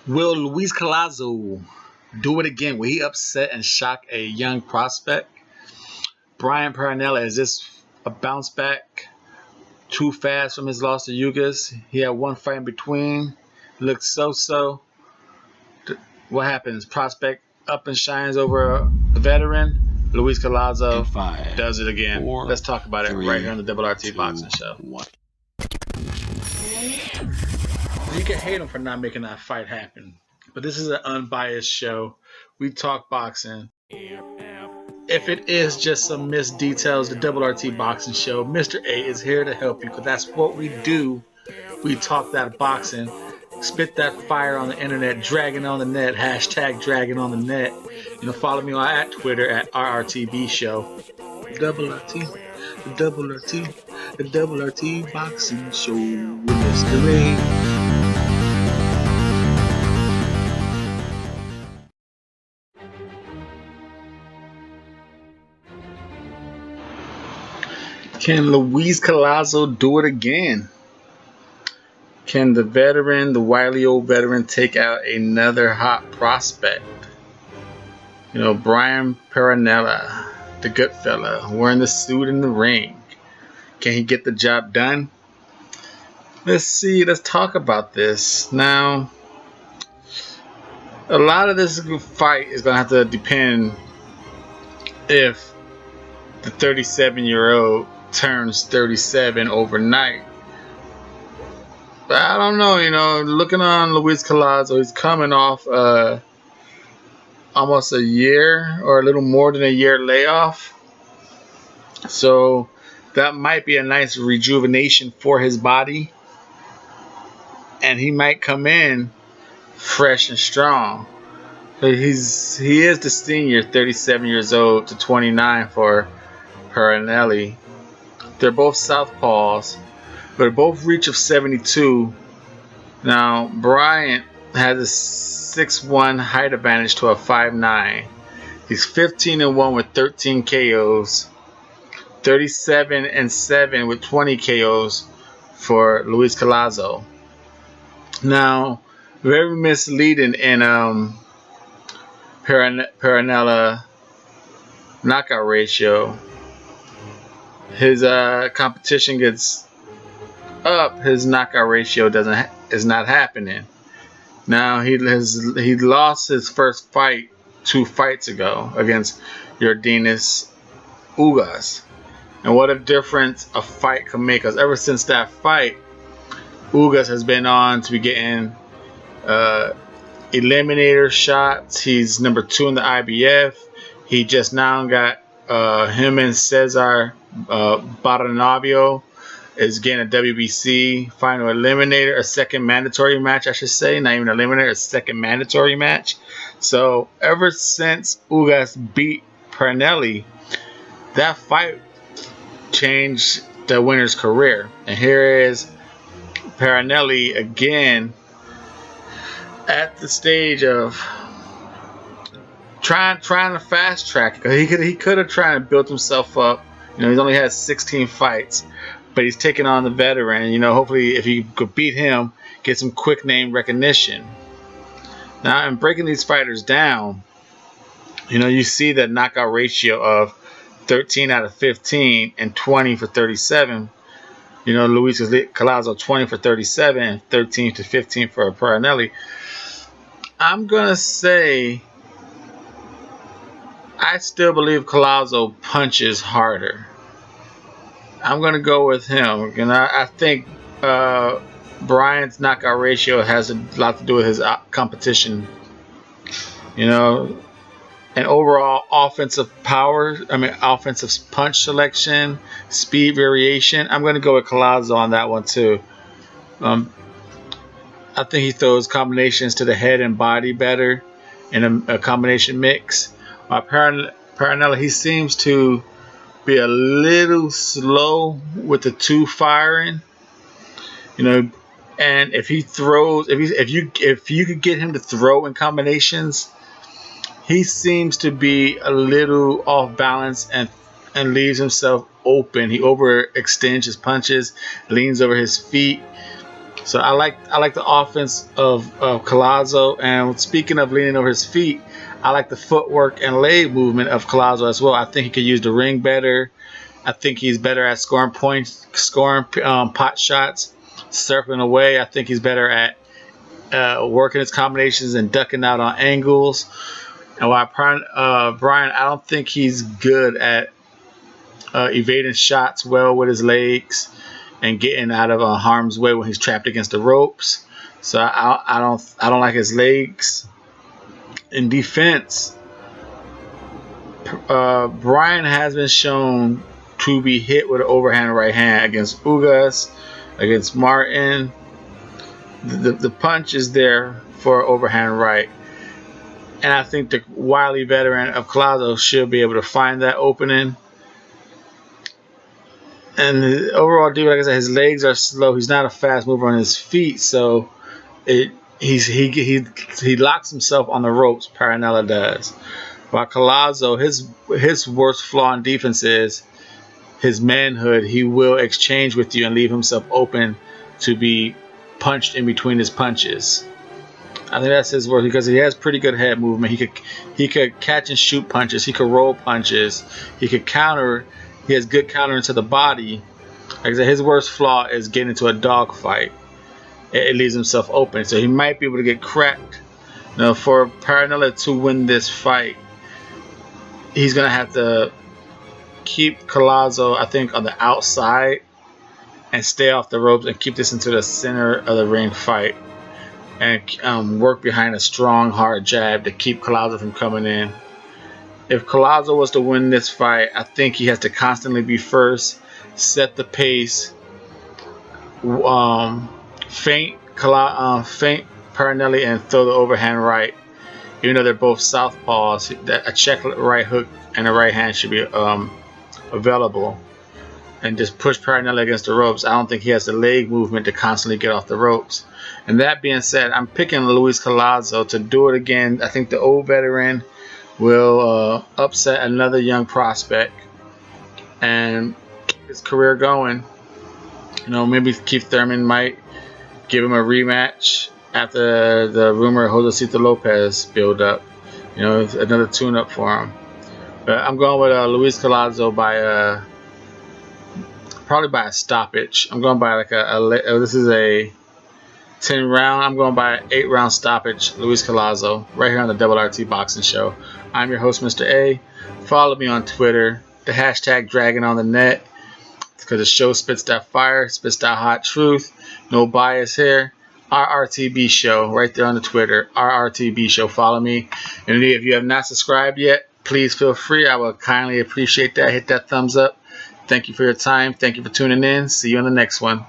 Will Luis Collazo do it again? Will he upset and shock a young prospect? Bryant Perrella, is this a bounce back too fast from his loss to Ugas? He had one fight in between. Looked so-so. What happens? Prospect up and shines over a veteran. Luis Collazo does it again. Let's talk about it right here on the Double RT Boxing Show. You can hate him for not making that fight happen, but this is an unbiased show. We talk boxing. If it is just some missed details, the Double RT Boxing Show, Mr.A is here to help you, because that's what we do. We talk that boxing, spit that fire on the internet, dragging on the net, hashtag dragging on the net. You know, follow me on at Twitter at RRTB Show. Double RT, the Double RT, the Double RT Boxing Show with Mr.A. Can Luis Collazo do it again? Can the veteran, the wily old veteran, take out another hot prospect? You know, Bryant Perrella, the good fella, wearing the suit in the ring. Can he get the job done? Let's see. Let's talk about this. Now, a lot of this fight is going to have to depend if the 37-year-old turns 37 overnight. But I don't know, you know, looking on Luis Collazo, he's coming off almost a year or a little more than a year layoff. So that might be a nice rejuvenation for his body. And he might come in fresh and strong. But he is the senior, 37 years old to 29 for Perrella. They're both southpaws, but they're both reach of 72. Now, Bryant has a 6'1" height advantage to a 5'9". He's 15-1 with 13 KOs, 37-7 with 20 KOs for Luis Collazo. Now, very misleading in Perrella knockout ratio. His competition gets up, his knockout ratio is not happening. Now he lost his first fight 2 fights ago against Yordenis Ugas, and what a difference a fight can make. Because ever since that fight, Ugas has been on to be getting eliminator shots. He's number 2 in the IBF. He just now got him and Cesar Barranavio is getting a WBC final eliminator, a second mandatory match, I should say, not even eliminator, a second mandatory match. So ever since Ugas beat Perrella, that fight changed the winner's career. And here is Perrella again at the stage of trying to fast track, because he could have tried to build himself up. You know, he's only had 16 fights, but he's taking on the veteran. You know, hopefully if he could beat him, get some quick name recognition. Now, in breaking these fighters down, you know, you see that knockout ratio of 13 out of 15 and 20 for 37. You know, Luis Collazo 20 for 37 and 13 to 15 for Perrella. I'm gonna say I still believe Collazo punches harder. I'm going to go with him. And I think Bryant's knockout ratio has a lot to do with his competition. You know, and overall offensive power, offensive punch selection, speed variation. I'm going to go with Collazo on that one too. I think he throws combinations to the head and body better in a combination mix. Perrella, he seems to be a little slow with the 2 firing, you know. And if he throws, if you could get him to throw in combinations, he seems to be a little off balance and leaves himself open. He overextends his punches, leans over his feet, So I like the offense of Collazo. And speaking of leaning over his feet, I like the footwork and leg movement of Collazo as well. I think he could use the ring better. I think he's better at scoring points, scoring pot shots, surfing away. I think he's better at working his combinations and ducking out on angles. And while Bryant, I don't think he's good at evading shots well with his legs and getting out of harm's way when he's trapped against the ropes. So I don't like his legs. In defense, Bryant has been shown to be hit with an overhand right hand against Ugas, against Martin. The punch is there for overhand right. And I think the wily veteran of Collazo should be able to find that opening. And the overall deal, like I said, his legs are slow. He's not a fast mover on his feet, so he locks himself on the ropes. Perrella does. While Collazo, his worst flaw in defense is his manhood. He will exchange with you and leave himself open to be punched in between his punches. I think that's his worst because he has pretty good head movement. He could catch and shoot punches. He could roll punches. He could counter. He has good counter into the body. Like I said, his worst flaw is getting into a dog fight. It leaves himself open, so he might be able to get cracked. For Perrella to win this fight, he's gonna have to keep Collazo, I think, on the outside and stay off the ropes and keep this into the center of the ring fight and work behind a strong, hard jab to keep Collazo from coming in. If Collazo was to win this fight, I think he has to constantly be first, set the pace, feint Perrella and throw the overhand right. Even though they're both southpaws, a check right hook and a right hand should be available. And just push Perrella against the ropes. I don't think he has the leg movement to constantly get off the ropes. And that being said, I'm picking Luis Collazo to do it again. I think the old veteran will upset another young prospect and keep his career going. Maybe Keith Thurman might give him a rematch after the rumor of Josecito Lopez build up. Another tune-up for him. But I'm going with Luis Collazo by probably by a stoppage. I'm going by like this is a 10 round. I'm going by an 8 round stoppage. Luis Collazo, right here on the Double RT Boxing Show. I'm your host, Mr. A. Follow me on Twitter. The hashtag Dragon on the Net. Because the show spits that fire, spits that hot truth. No bias here. RRTB Show, right there on the Twitter. RRTB Show. Follow me. And if you have not subscribed yet, please feel free. I would kindly appreciate that. Hit that thumbs up. Thank you for your time. Thank you for tuning in. See you on the next one.